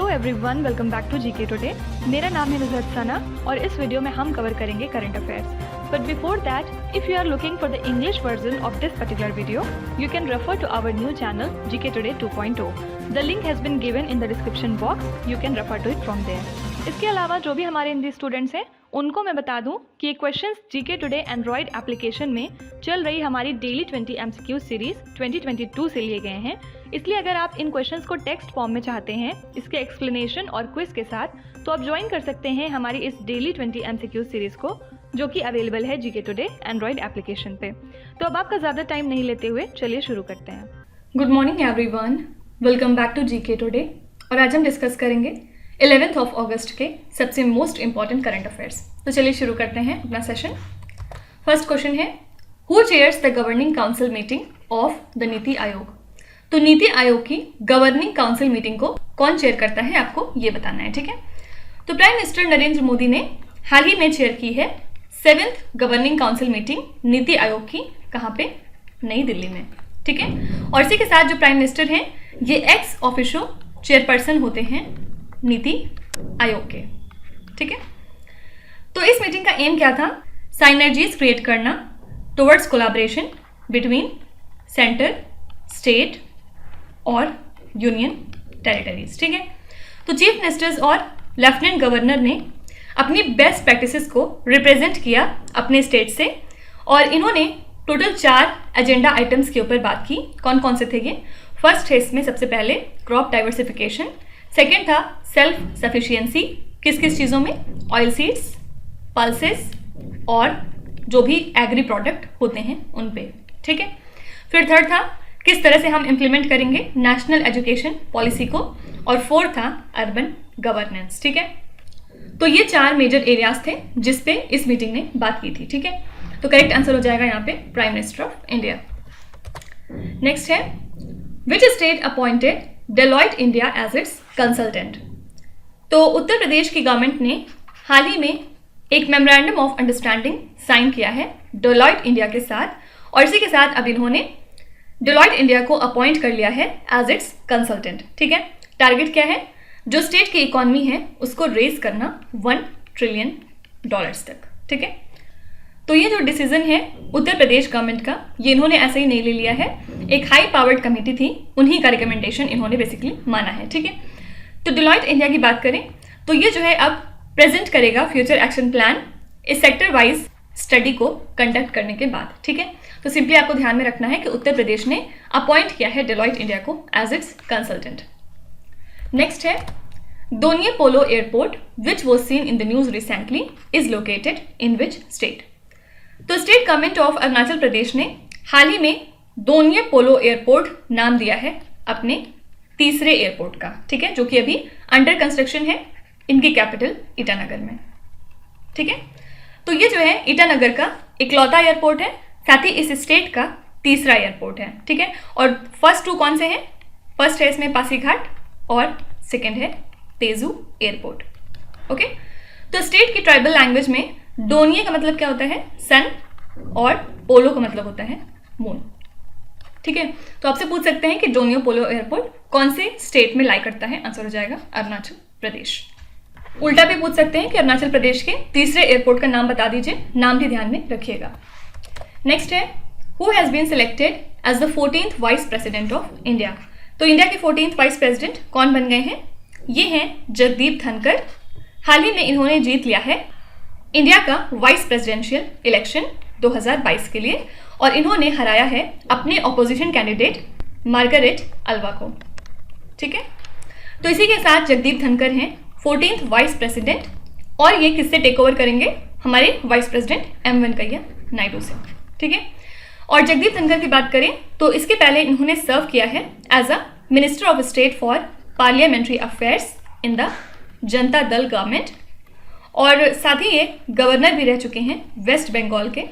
Everyone, welcome back to GK today. मेरा नाम है नुज़हत सना और इस वीडियो में हम कवर करेंगे current affairs. But before that, if you are looking for the English version of this particular video, you can refer to our new channel GK today 2.0। The link has been given in the description box, you can refer to it from there. इसके अलावा जो भी हमारे Hindi students हैं उनको मैं बता दूं कि ये questions GK today Android application में चल रही हमारी डेली 20 MCQ सीरीज 2022 से लिए गए हैं। इसलिए अगर आप इन क्वेश्चंस को टेक्स्ट फॉर्म में चाहते हैं इसके एक्सप्लेनेशन और क्विज के साथ, तो आप ज्वाइन कर सकते हैं हमारी इस डेली 20 MCQ सीरीज को, जो कि अवेलेबल है जीके टुडे एंड्रॉयड एप्लीकेशन पे। तो अब आपका ज़्यादा टाइम नहीं लेते हुए चलिए शुरू करते हैं। Good morning everyone, welcome back to GK today. और आज हम डिस्कस करेंगे 11th ऑफ अगस्त के सबसे मोस्ट इंपॉर्टेंट करंट अफेयर्स। तो चलिए शुरू करते हैं अपना सेशन। फर्स्ट क्वेश्चन है, who chairs the governing council meeting of the NITI Aayog? तो नीति आयोग की गवर्निंग काउंसिल मीटिंग को कौन चेयर करता है, आपको ये बताना है, ठीक है। तो प्राइम मिनिस्टर नरेंद्र मोदी ने हाल ही में चेयर की है 7th governing council meeting NITI Aayog की। कहाँ पे? नई दिल्ली में, ठीक है। और इसी के साथ जो प्राइम मिनिस्टर हैं ये एक्स ऑफिशियो चेयरपर्सन होते हैं नीति आयोग के, ठीक है। तो इस मीटिंग का एम क्या था? साइनर्जीज क्रिएट करना towards collaboration between centre, state और यूनियन टेरिटरीज, ठीक है। तो चीफ मिनिस्टर्स और लेफ्टिनेंट गवर्नर ने अपनी बेस्ट प्रैक्टिसेस को रिप्रेजेंट किया अपने स्टेट से, और इन्होंने टोटल 4 एजेंडा आइटम्स के ऊपर बात की। कौन कौन से थे ये? फर्स्ट है इसमें सबसे पहले क्रॉप डाइवर्सिफिकेशन, सेकेंड था सेल्फ सफिशिएंसी, किस किस चीज़ों में? ऑयल सीड्स, पल्सेस और जो भी एग्री प्रोडक्ट होते हैं उन पे, ठीक है। फिर थर्ड था किस तरह से हम इम्प्लीमेंट करेंगे नेशनल एजुकेशन पॉलिसी को, और फोर्थ था अर्बन गवर्नेंस, ठीक है। तो ये 4 मेजर एरियाज थे जिस पे इस मीटिंग ने बात की थी, ठीक है। तो करेक्ट आंसर हो जाएगा यहाँ पे prime minister of India. Next है, which state appointed Deloitte India as its consultant? तो उत्तर प्रदेश की गवर्नमेंट ने हाल ही में एक मेमोरेंडम ऑफ अंडरस्टैंडिंग साइन किया है डेलॉयट इंडिया के साथ, और इसी के साथ अब इन्होंने डेलॉयट इंडिया को अपॉइंट कर लिया है एज इट्स कंसल्टेंट, ठीक है। टारगेट क्या है? जो स्टेट की इकोनॉमी है उसको रेज करना $1 ट्रिलियन तक, ठीक है। तो ये जो डिसीजन है उत्तर प्रदेश गवर्नमेंट का, ये इन्होंने ऐसे ही नहीं ले लिया है। एक हाई पावर्ड कमेटी थी, उन्हीं का रिकमेंडेशन इन्होंने बेसिकली माना है, ठीक है। तो डेलॉयट इंडिया की बात करें तो ये जो है अब प्रेजेंट करेगा फ्यूचर एक्शन प्लान इस सेक्टर वाइज स्टडी को कंडक्ट करने के बाद, ठीक है। तो सिंपली आपको ध्यान में रखना है कि उत्तर प्रदेश ने अपॉइंट किया है डेलॉयट इंडिया को एज इट्स कंसल्टेंट। नेक्स्ट है, Donyi Polo airport which was seen in the news recently is located in which state? तो state government of Arunachal Pradesh ने हाल ही में दोनिये पोलो एयरपोर्ट नाम दिया है अपने तीसरे एयरपोर्ट का, ठीक है, जो कि अभी अंडर कंस्ट्रक्शन है इनकी कैपिटल ईटानगर में, ठीक है। तो ये जो है ईटानगर का इकलौता एयरपोर्ट है, साथ ही इस स्टेट का तीसरा एयरपोर्ट है, ठीक है। और फर्स्ट 2 कौन से हैं? फर्स्ट है इसमें पासीघाट और सेकेंड है तेजू एयरपोर्ट, ओके। तो स्टेट की ट्राइबल लैंग्वेज में डोनिये का मतलब क्या होता है? सन, और पोलो का मतलब होता है मून, ठीक है। तो आपसे पूछ सकते हैं कि डोनियो पोलो एयरपोर्ट कौन से स्टेट में लाई करता है? आंसर हो जाएगा अरुणाचल प्रदेश। उल्टा भी पूछ सकते हैं कि अरुणाचल प्रदेश के तीसरे एयरपोर्ट का नाम बता दीजिए, नाम भी ध्यान में रखिएगा। नेक्स्ट है, who has been selected as the 14th vice president of India? तो इंडिया के 14th वाइस प्रेसिडेंट कौन बन गए हैं? ये हैं जगदीप धनखड़। हाल ही में इन्होंने जीत लिया है इंडिया का वाइस प्रेसिडेंशियल इलेक्शन 2022 के लिए, और इन्होंने हराया है अपने ऑपोजिशन कैंडिडेट मार्गरेट अल्वा को, ठीक है। तो इसी के साथ जगदीप धनखड़ हैं 14th वाइस प्रेसिडेंट, और ये किससे टेक ओवर करेंगे? हमारे vice president M Venkaiah Naidu से, ठीक है। और जगदीप धनखड़ की बात करें तो इसके पहले इन्होंने सर्व किया है as a minister of state for parliamentary affairs in the Janata Dal government, और साथ ही ये गवर्नर भी रह चुके हैं वेस्ट बंगाल के।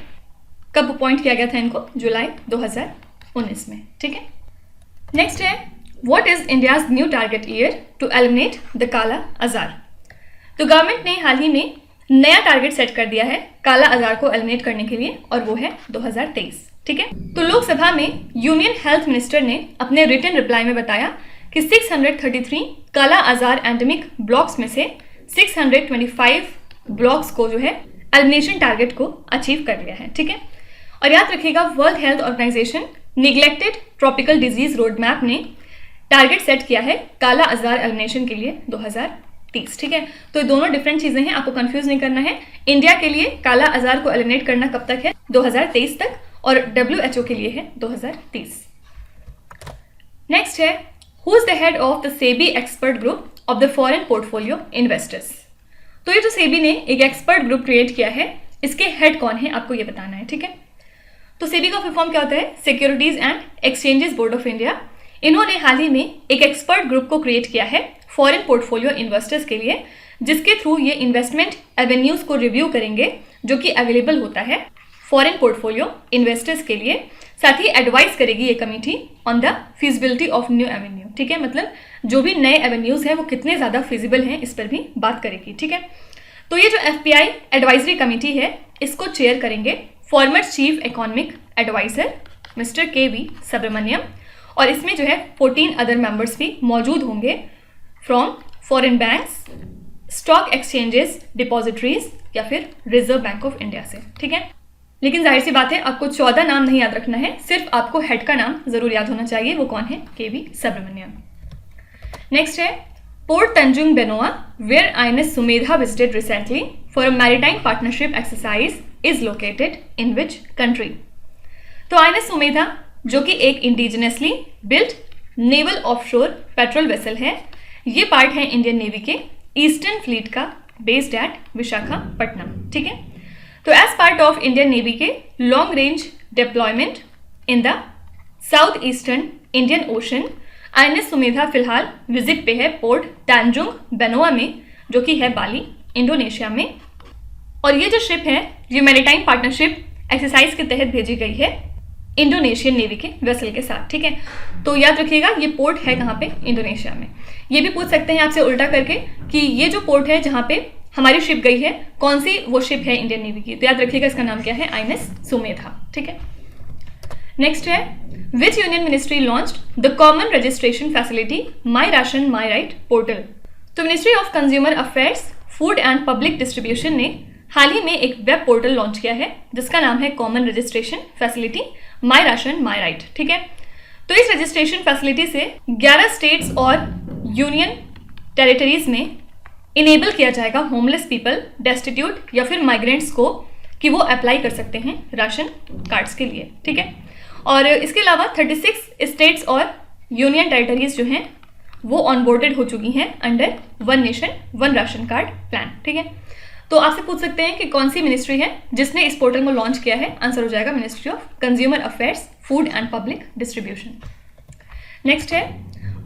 कब अपॉइंट किया गया था इनको? जुलाई 2019 में, ठीक है। नेक्स्ट है, what is India's new target year to eliminate the kala azar? तो गवर्नमेंट ने हाल ही में नया टारगेट सेट कर दिया है काला आजार को एलिमिनेट करने के लिए, और वो है 2023, ठीक है। तो लोकसभा में यूनियन हेल्थ मिनिस्टर ने अपने रिटन रिप्लाई में बताया कि 633 काला आजार एंडेमिक ब्लॉक्स में से 625 ब्लॉक्स को जो है एलिमिनेशन टारगेट को अचीव कर लिया है, ठीक है। और याद रखिएगा World Health Organization neglected tropical disease road map ने टारगेट सेट किया है काला आजार एलिमिनेशन के लिए 2030, ठीक है। तो ये दोनों डिफरेंट चीजें हैं, आपको कंफ्यूज नहीं करना है। इंडिया के लिए काला आजार को एलिमिनेट करना कब तक है? 2023 तक, और WHO के लिए है 2030। नेक्स्ट है, who is the head of the SEBI expert group of the foreign portfolio investors. तो ये जो सेबी ने एक एक्सपर्ट ग्रुप क्रिएट किया है, इसके हेड कौन है आपको ये बताना है, ठीक है। तो सेबी का फुल फॉर्म क्या होता है? Securities and exchanges board of India. इन्होंने हाल ही में एक एक्सपर्ट ग्रुप को क्रिएट किया है फॉरेन पोर्टफोलियो इन्वेस्टर्स के लिए, जिसके थ्रू ये इन्वेस्टमेंट एवेन्यूज को रिव्यू करेंगे जो कि अवेलेबल होता है फॉरेन पोर्टफोलियो इन्वेस्टर्स के लिए। साथ ही एडवाइस करेगी ये committee on the feasibility of new Avenue, ठीक है। मतलब जो भी नए एवेन्यूज हैं वो कितने ज़्यादा फिजिबल हैं इस पर भी बात करेगी, ठीक है। तो ये जो FBI एडवाइजरी कमेटी है, इसको चेयर करेंगे former chief economic adviser mister KV Subramanian, और इसमें जो है 14 अदर मेंबर्स भी मौजूद होंगे from foreign banks, stock exchanges, depositories या फिर रिजर्व बैंक ऑफ इंडिया से, ठीक है। लेकिन जाहिर सी बात है आपको 14 नाम नहीं याद रखना है, सिर्फ आपको हेड का नाम जरूर याद होना चाहिए, वो कौन है? KV सुब्रमण्यम। नेक्स्ट है, port Tanjung Benoa where INS Sumedha visited recently for a maritime partnership exercise is located in which country. तो INS सुमेधा जो कि एक indigenously built naval offshore patrol vessel है, ये पार्ट है इंडियन नेवी के ईस्टर्न फ्लीट का, बेस्ड एट विशाखापट्टनम, ठीक है। तो as part of Indian navy के long range deployment in the south eastern Indian ocean, INS Sumedha फिलहाल विजिट पे है पोर्ट तंजुंग बेनोआ में, जो कि है बाली, इंडोनेशिया में। और ये जो शिप है ये मैरीटाइम पार्टनरशिप एक्सरसाइज के तहत भेजी गई है इंडोनेशियन नेवी के वेसल के साथ, ठीक है। तो याद रखिएगा ये पोर्ट है कहाँ पे? इंडोनेशिया में। ये भी पूछ सकते हैं आपसे उल्टा करके कि ये जो पोर्ट है जहाँ पे हमारी शिप गई है, कौन सी वो शिप है इंडियन नेवी की? तो याद रखिएगा इसका नाम क्या है? INS सुमेधा, ठीक है। नेक्स्ट है, which union ministry launched the common registration facility my ration my right portal. तो ministry of consumer affairs, food and public distribution ने हाल ही में एक वेब पोर्टल लॉन्च किया है जिसका नाम है common registration facility my ration my right, ठीक है। तो इस रजिस्ट्रेशन फैसिलिटी से 11 स्टेट्स और यूनियन टेरिटरीज में इनेबल किया जाएगा होमलेस पीपल, डेस्टिट्यूट या फिर माइग्रेंट्स को कि वो अप्लाई कर सकते हैं राशन कार्ड्स के लिए, ठीक है। और इसके अलावा 36 स्टेट्स और यूनियन टेरिटरीज जो हैं वो ऑनबोर्डेड हो चुकी हैं under one nation one ration card plan, ठीक है। तो आपसे पूछ सकते हैं कि कौन सी मिनिस्ट्री है जिसने इस पोर्टल को लॉन्च किया है? आंसर हो जाएगा ministry of consumer affairs, food and public distribution. Next है,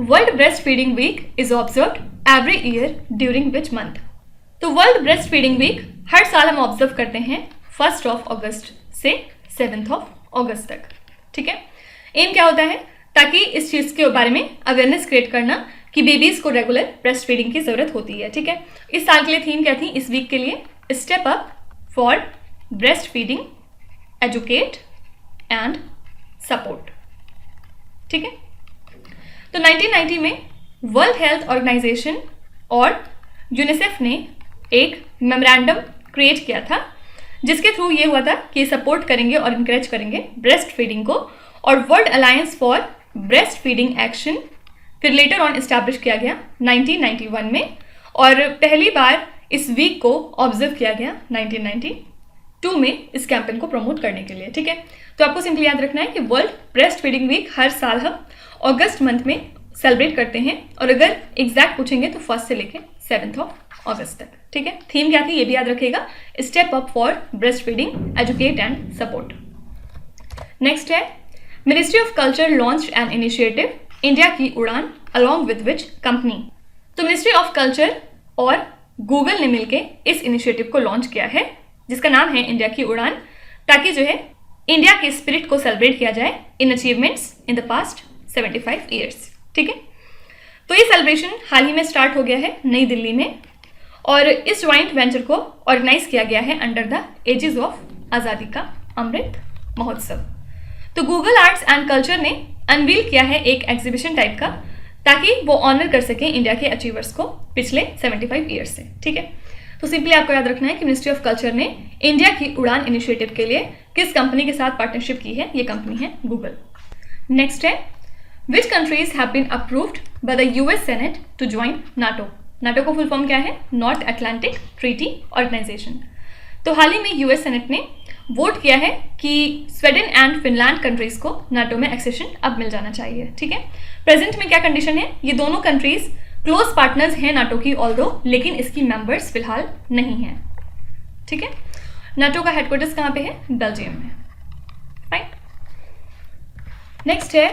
world breastfeeding week is observed every year during which month. तो वर्ल्ड ब्रेस्ट फीडिंग वीक हर साल हम ऑब्जर्व करते हैं 1 अगस्त से 7 अगस्त तक, ठीक है। एम क्या होता है? ताकि इस चीज़ के बारे में अवेयरनेस क्रिएट करना कि बेबीज को रेगुलर ब्रेस्ट फीडिंग की जरूरत होती है, ठीक है। इस साल के लिए थीम क्या थी इस वीक के लिए? Step up for breastfeeding, educate and support, ठीक है। तो 1990 में वर्ल्ड हेल्थ ऑर्गेनाइजेशन और यूनिसेफ ने एक मेमोरेंडम क्रिएट किया था जिसके थ्रू ये हुआ था कि सपोर्ट करेंगे और इंकरेज करेंगे ब्रेस्ट फीडिंग को, और world alliance for breast feeding action फिर लेटर ऑन इस्टेब्लिश किया गया 1991 में, और पहली बार इस वीक को ऑब्जर्व किया गया 1992 में इस कैंपेन को प्रमोट करने के लिए, ठीक है। तो आपको सिंपली याद रखना है कि वर्ल्ड ब्रेस्ट फीडिंग वीक हर साल हम अगस्त मंथ में सेलिब्रेट करते हैं, और अगर एग्जैक्ट पूछेंगे तो 1 से लेकर 7 अगस्त तक, ठीक है। थीम क्या थी ये भी याद रखिएगा, step up for breastfeeding, educate and support. Next है, ministry of culture launch an initiative India की उड़ान अलॉन्ग विद विच कंपनी। तो मिनिस्ट्री ऑफ कल्चर और गूगल ने मिलकर इस इनिशिएटिव को लॉन्च किया है जिसका नाम है इंडिया की उड़ान, ताकि जो है इंडिया के स्पिरिट को सेलिब्रेट किया जाए in achievements in the past 75 years, ठीक है। तो ये सेलिब्रेशन हाल ही में स्टार्ट हो गया है नई दिल्ली में, और इस ज्वाइंट वेंचर को ऑर्गेनाइज किया गया है अंडर द एजिस ऑफ आज़ादी का अमृत महोत्सव। तो गूगल आर्ट्स एंड कल्चर ने अनवील किया है एक एग्जीबिशन टाइप का ताकि वो ऑनर कर सकें इंडिया के अचीवर्स को पिछले 75 ईयर्स से। ठीक है, तो सिंपली आपको याद रखना है कि मिनिस्ट्री ऑफ कल्चर ने इंडिया की उड़ान इनिशिएटिव के लिए किस कंपनी के साथ पार्टनरशिप की है, ये कंपनी है गूगल। नेक्स्ट है, which countries have been approved by the US senate to join NATO. NATO का फुल फॉर्म क्या है? North Atlantic Treaty Organization. तो हाल ही में यूएस सेनेट ने वोट किया है कि स्वीडन एंड फिनलैंड कंट्रीज को नाटो में एक्सेशन अब मिल जाना चाहिए। ठीक है, प्रेजेंट में क्या कंडीशन है, ये दोनों कंट्रीज क्लोज पार्टनर्स हैं नाटो की ऑल्दो, लेकिन इसकी मेंबर्स फिलहाल नहीं हैं। ठीक है, नाटो का हेडक्वार्टर्स कहाँ पे है? बेल्जियम में। फाइन। नेक्स्ट है,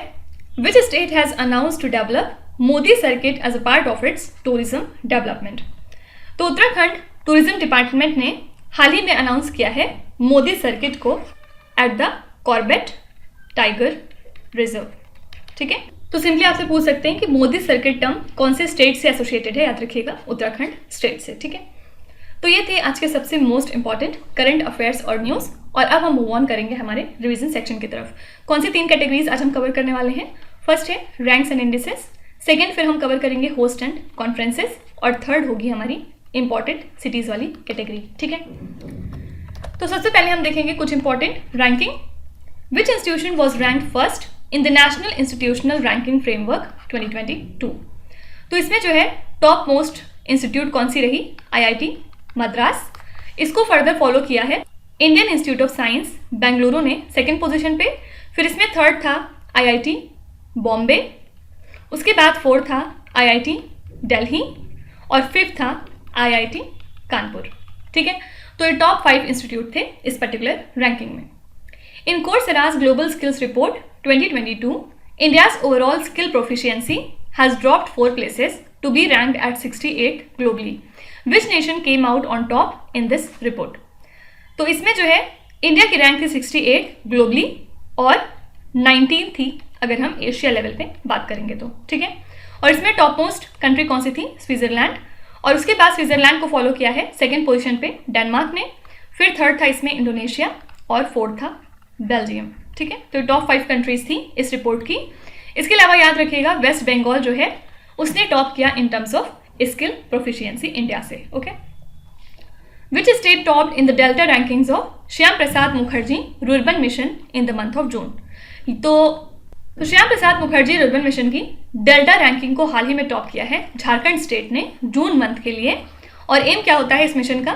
which state has announced to develop Modi circuit as a part of its tourism development. तो उत्तराखंड टूरिज्म डिपार्टमेंट ने हाल ही में अनाउंस किया है मोदी सर्किट को at the Corbett tiger reserve. ठीक है, तो सिंपली आपसे पूछ सकते हैं कि मोदी सर्किट टर्म कौन से स्टेट से एसोसिएटेड है? याद रखिएगा, उत्तराखंड स्टेट से। ठीक है, तो ये थे आज के सबसे मोस्ट इंपॉर्टेंट करंट अफेयर्स और न्यूज़। और अब हम मूव ऑन करेंगे हमारे रिवीजन सेक्शन की तरफ। कौन सी 3 कैटेगरीज आज हम कवर करने वाले हैं? फर्स्ट है रैंक्स एंड इंडिसेस, सेकेंड फिर हम कवर करेंगे होस्ट एंड कॉन्फ्रेंसेस, और थर्ड होगी हमारी इंपॉर्टेंट सिटीज़ वाली कैटेगरी। ठीक है, तो सबसे पहले हम देखेंगे कुछ important ranking. Which institution was ranked first in the national institutional ranking framework 2022। तो इसमें जो है टॉप मोस्ट इंस्टीट्यूट कौन सी रही? आईआईटी मद्रास। इसको फर्दर फॉलो किया है Indian institute of science Bengaluru ने सेकेंड पोजीशन पे। फिर इसमें थर्ड था आईआईटी बॉम्बे, उसके बाद फोर्थ था आईआईटी दिल्ली, और फिफ्थ था आईआईटी कानपुर। ठीक है, तो ये टॉप 5 इंस्टीट्यूट थे इस पर्टिकुलर रैंकिंग में। In Coursera's global skills report 2022, India's overall skill proficiency has dropped 4 places to be ranked at 68 globally. Which nation came out on top in this report. तो इसमें जो है इंडिया की rank थी 68 globally और 19 थी अगर हम एशिया लेवल पे बात करेंगे तो। ठीक है, और इसमें टॉप मोस्ट कंट्री कौन सी थी? स्विट्जरलैंड, और उसके बाद स्विट्जरलैंड को फॉलो किया है सेकेंड पोजीशन पे डेनमार्क ने, फिर थर्ड था इसमें इंडोनेशिया, और फोर्थ था बेल्जियम। ठीक है, तो टॉप 5 कंट्रीज थी इस रिपोर्ट की। इसके अलावा याद रखिएगा वेस्ट बंगाल जो है उसने टॉप किया in terms of skill proficiency India से। Okay, which state topped in the delta rankings of Shyam Prasad Mukherjee rurban mission in the month of June. तो श्याम प्रसाद मुखर्जी रुर्बन मिशन की डेल्टा रैंकिंग को हाल ही में टॉप किया है झारखंड स्टेट ने जून मंथ के लिए। और एम क्या होता है इस मिशन का?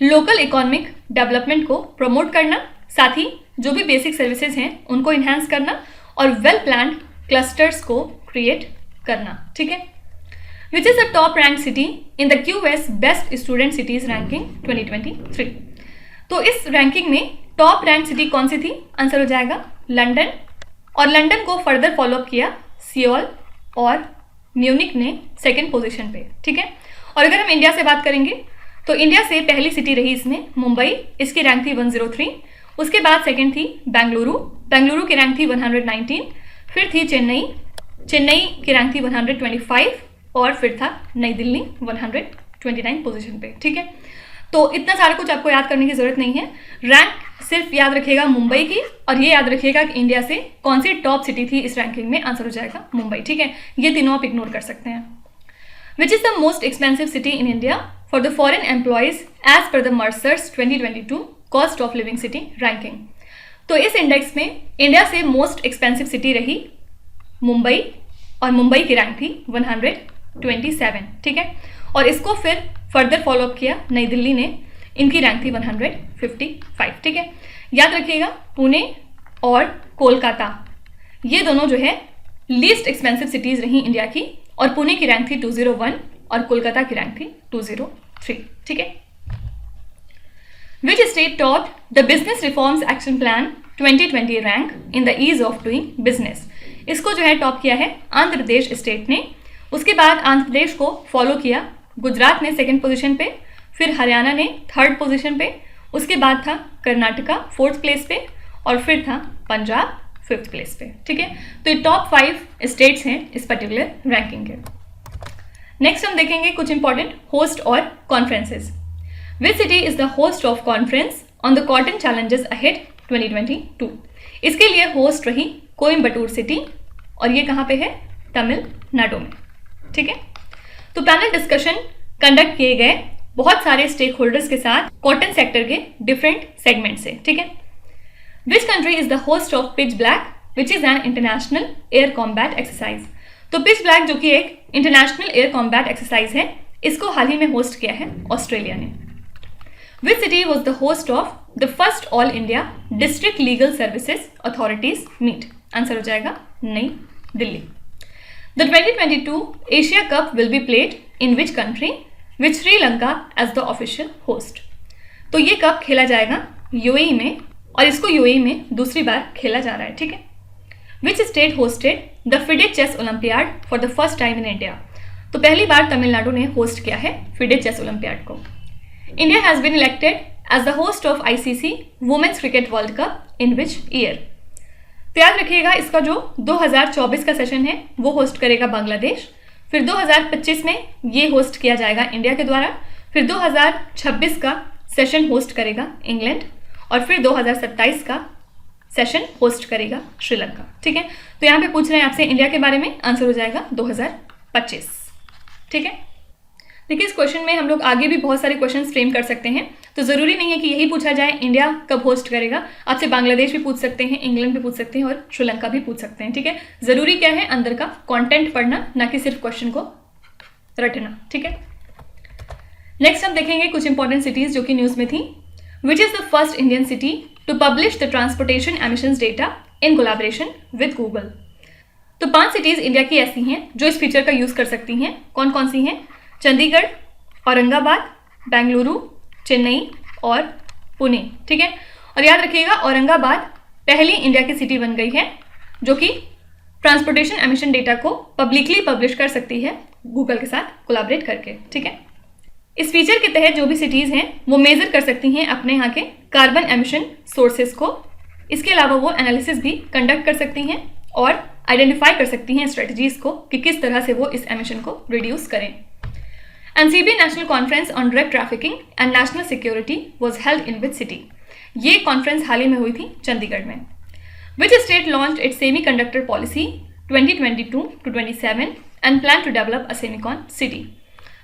लोकल इकोनॉमिक डेवलपमेंट को प्रमोट करना, साथ ही जो भी बेसिक सर्विसेज हैं उनको इन्हांस करना, और वेल प्लान्ड क्लस्टर्स को क्रिएट करना। ठीक है, विच is the top rank city in the QS best student cities ranking 2023। तो इस रैंकिंग में टॉप रैंक सिटी कौन सी थी? आंसर हो जाएगा लंदन, और लंदन को फर्दर फॉलोअप किया सियोल और म्यूनिक ने सेकेंड पोजीशन पे। ठीक है, और अगर हम इंडिया से बात करेंगे तो इंडिया से पहली सिटी रही इसमें मुंबई, इसकी रैंक थी 103, उसके बाद सेकेंड थी बेंगलुरु, बेंगलुरु की रैंक थी 119, फिर थी चेन्नई, चेन्नई की रैंक थी 125, और फिर था नई दिल्ली 129 पोजीशन पे। ठीक है, तो इतना सारा कुछ आपको याद करने की जरूरत नहीं है, रैंक सिर्फ याद रखिएगा मुंबई की, और ये याद रखिएगा कि इंडिया से कौन सी टॉप सिटी थी इस रैंकिंग में। आंसर हो जाएगा मुंबई। ठीक है, ये तीनों आप इग्नोर कर सकते हैं। Which is the most expensive city in India for the foreign employees as per the Mercer's 2022 cost of living city ranking. तो इस इंडेक्स में इंडिया से मोस्ट एक्सपेंसिव सिटी रही मुंबई, और मुंबई की रैंक थी 127। ठीक है, और इसको फिर फर्दर फॉलोअप किया नई दिल्ली ने, इनकी रैंक थी 155। ठीक है, याद रखिएगा पुणे और कोलकाता ये दोनों जो है लीस्ट एक्सपेंसिव सिटीज रही इंडिया की, और पुणे की रैंक थी 201 और कोलकाता की रैंक थी 203। ठीक है, which state topped the business reforms action plan 2020 rank in the ease of doing business. इसको जो है टॉप किया है आंध्र प्रदेश स्टेट ने, उसके बाद आंध्र प्रदेश को फॉलो किया गुजरात ने सेकेंड पोजीशन पे, फिर हरियाणा ने थर्ड पोजीशन पे, उसके बाद था कर्नाटका फोर्थ प्लेस पे, और फिर था पंजाब फिफ्थ प्लेस पे। ठीक है, तो ये टॉप 5 स्टेट्स हैं इस पर्टिकुलर रैंकिंग के। नेक्स्ट हम देखेंगे कुछ इंपॉर्टेंट होस्ट और conferences. Which city is the host of conference on the cotton challenges ahead 2022। इसके लिए होस्ट रही कोयम्बटूर सिटी, और ये कहाँ पे है? तमिलनाडु नाडो में। ठीक है, तो पैनल डिस्कशन कंडक्ट किए गए बहुत सारे स्टेक होल्डर्स के साथ कॉटन सेक्टर के डिफरेंट सेगमेंट से। ठीक है, which country is the host of pitch black which is an international air combat exercise. तो पिच ब्लैक जो कि एक इंटरनेशनल एयर कॉम्बैट एक्सरसाइज है, इसको हाल ही में होस्ट किया है ऑस्ट्रेलिया ने। Which city was the host of the first all India district legal services authorities meet. Answer हो जाएगा Nai Delhi. The 2022 Asia cup will be played in which country which Sri Lanka as the official host. तो ये cup खेला जाएगा UAE में, और इसको UAE में दूसरी बार खेला जा रहा है। ठीक है, which state hosted the FIDE chess olympiad for the first time in India. तो पहली बार तमिलनाडु ने होस्ट किया है फिडे चेस ओलंपियाड को। India has been elected as the host of ICC women's cricket world cup in which year. तो याद रखिएगा, इसका जो 2024 का सेशन है वो होस्ट करेगा बांग्लादेश, फिर 2025 में ये होस्ट किया जाएगा इंडिया के द्वारा, फिर 2026 का सेशन होस्ट करेगा इंग्लैंड, और फिर 2027 का सेशन होस्ट करेगा श्रीलंका। ठीक है, तो यहाँ पे पूछ रहे हैं आपसे इंडिया के बारे में, आंसर हो जाएगा 2025। ठीक है, देखिए इस क्वेश्चन में हम लोग आगे भी बहुत सारे क्वेश्चन फ्रेम कर सकते हैं, तो ज़रूरी नहीं है कि यही पूछा जाए इंडिया कब होस्ट करेगा। आपसे बांग्लादेश भी पूछ सकते हैं, इंग्लैंड भी पूछ सकते हैं, और श्रीलंका भी पूछ सकते हैं। ठीक है, ज़रूरी क्या है, अंदर का कंटेंट पढ़ना, ना कि सिर्फ क्वेश्चन को रटना। ठीक है, नेक्स्ट हम देखेंगे कुछ इंपॉर्टेंट सिटीज़ जो कि न्यूज़ में थी। Which is the first Indian city to publish the transportation emissions data in collaboration with Google. तो 5 सिटीज़ इंडिया की ऐसी हैं जो इस फीचर का यूज़ कर सकती हैं। कौन कौन सी हैं? चंडीगढ़, औरंगाबाद, बेंगलुरु, चेन्नई और पुणे। ठीक है, और याद रखिएगा औरंगाबाद पहली इंडिया की सिटी बन गई है जो कि ट्रांसपोर्टेशन एमिशन डेटा को पब्लिकली पब्लिश कर सकती है गूगल के साथ कोलैबोरेट करके। ठीक है, इस फीचर के तहत जो भी सिटीज़ हैं वो मेजर कर सकती हैं अपने यहाँ के कार्बन एमिशन सोर्सेज को। इसके अलावा वो एनालिसिस भी कंडक्ट कर सकती हैं और आइडेंटिफाई कर सकती हैं स्ट्रेटजीज को कि किस तरह से वो इस एमिशन को रिड्यूस करें। NCBA national conference on drug trafficking and national security was held in which city. ये कॉन्फ्रेंस हाल ही में हुई थी चंडीगढ़ में। Which state launched its semiconductor policy 2022-27 and plan to develop a semicon city.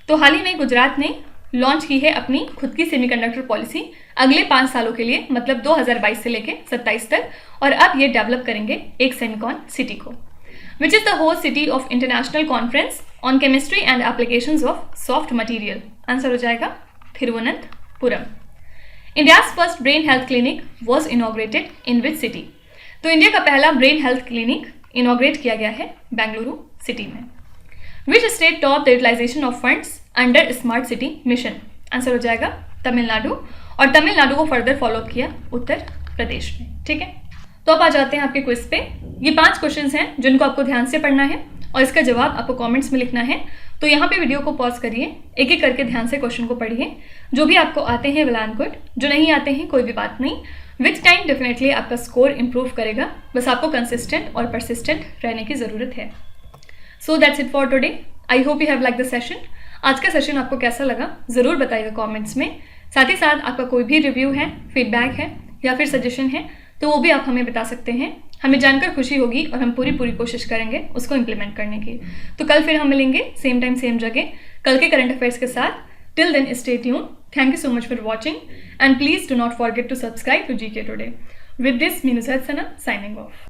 तो हाल ही में गुजरात ने लॉन्च की है अपनी खुद की सेमीकंडक्टर पॉलिसी अगले 5 सालों के लिए, मतलब 2022 से लेके 27 तक, और अब ये डेवलप करेंगे एक सेमीकॉन सिटी को। विच is the host city of international conference on chemistry and applications of soft material. Answer हो जाएगा Thiruvananthapuram. India's first brain health clinic was inaugurated in which city. तो इंडिया का पहला ब्रेन हेल्थ क्लिनिक इनॉग्रेट किया गया है Bengaluru city में। Which state top the utilization of funds under smart city mission. Answer हो जाएगा तमिलनाडु, और तमिलनाडु को फर्दर फॉलो किया उत्तर प्रदेश ने। ठीक है, तो अब आ जाते हैं आपके क्विज पे। ये 5 क्वेश्चंस हैं जिनको आपको ध्यान से पढ़ना है और इसका जवाब आपको कमेंट्स में लिखना है। तो यहाँ पे वीडियो को पॉज करिए, एक एक करके ध्यान से क्वेश्चन को पढ़िए। जो भी आपको आते हैं वेल एंड गुड, जो नहीं आते हैं कोई भी बात नहीं। विथ टाइम डेफिनेटली आपका स्कोर इंप्रूव करेगा, बस आपको कंसिस्टेंट और परसिस्टेंट रहने की ज़रूरत है। So that's it for today. I hope you have like the session. आज का सेशन आपको कैसा लगा ज़रूर बताइएगा कमेंट्स में। साथ ही साथ आपका कोई भी रिव्यू है, फीडबैक है या फिर सजेशन है तो वो भी आप हमें बता सकते हैं। हमें जानकर खुशी होगी और हम पूरी कोशिश करेंगे उसको इम्प्लीमेंट करने की। तो कल फिर हम मिलेंगे सेम टाइम सेम जगह कल के करंट अफेयर्स के साथ। Till then stay tune. Thank you so much for watching and please do not forget to subscribe to GK Today। With this me Nusrat Sana signing of.